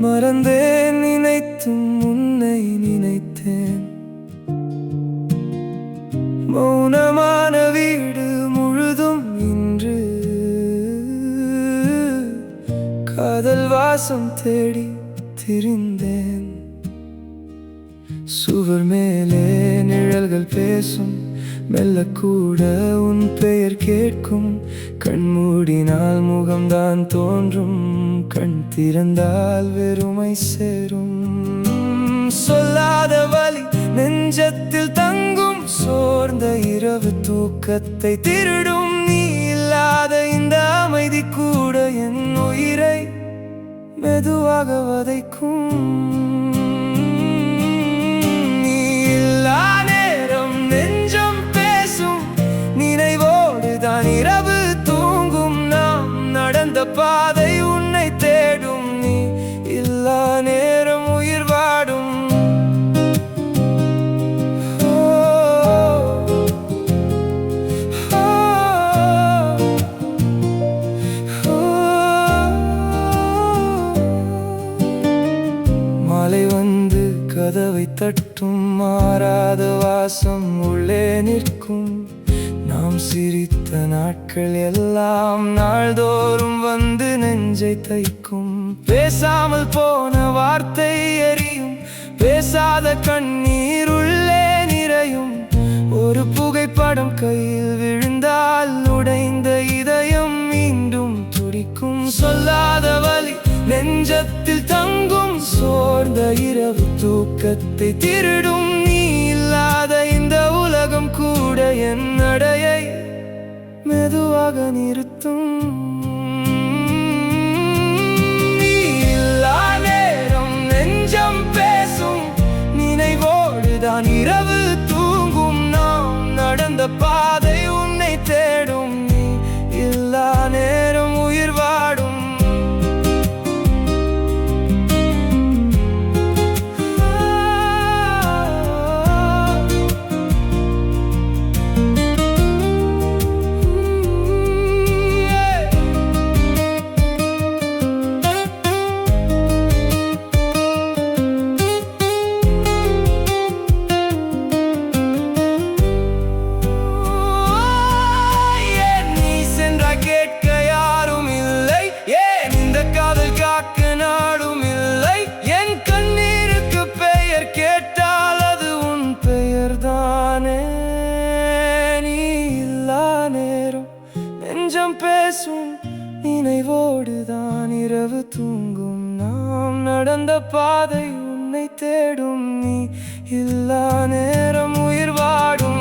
மறந்தேன் நினைத்தும் உன்னை நினைத்தேன். மௌனமான வீடு முழுதும் இன்று காதல் வாசம் தேடி திரிந்தேன். சுவர் மேலே நிழல்கள் பேசும், மெல்லக்கூட உன் பெயர் கேட்கும். கண் மூடினால் முகம்தான் தோன்றும், கண் திறந்தால் வெறுமை சேரும். சொல்லாத வலி நெஞ்சத்தில் தங்கும், சோர்ந்த இரவு தூக்கத்தை திருடும். நீ இல்லாத இந்த அமைதி கூட என் உயிரை மெதுவாக வதைக்கும். நீ இல்லா நேரம் நெஞ்சம் பேசும், நினைவோடுதான் இரவு தூங்கும். நாம் நடந்த பாதை உன்னை தேடும், நீ இல்லா நேரம் உயிர் வாடும். மாலை வந்து கதவை தட்டும், மாறாத வாசம் உள்ளே நிற்கும். நாம் சிரித்த நாட்கள் எல்லாம் நாள்தோறும் வந்து நெஞ்சை தைக்கும். பேசாமல் போன வார்த்தை எரியும், பேசாத கண்ணீர் உள்ளே நிறையும். ஒரு புகைப்படம் கையில் விழுந்தால் உடைந்த இதயம் மீண்டும் துடிக்கும். சொல்லாத வலி நெஞ்சத்தில் தங்கும், சோர்ந்த இரவு தூக்கத்தை திருடும். நீ இல்லாத இந்த உலகம் கூட என் நடையை மெதுவாக நிறுத்தும். நீ இல்லா நேரம் நெஞ்சம் பேசும், நினைவோடுதான் இரவு தூங்கும். நாம் நடந்த பாதை உன்னை தேடும், நீ இல்லா நேரம் உயிர் வாடும். நெஞ்சம் பேசும், நினைவோடுதான் இரவு தூங்கும். நாம் நடந்த பாதை உன்னை தேடும், நீ இல்லா நேரம் உயிர் வாடும்.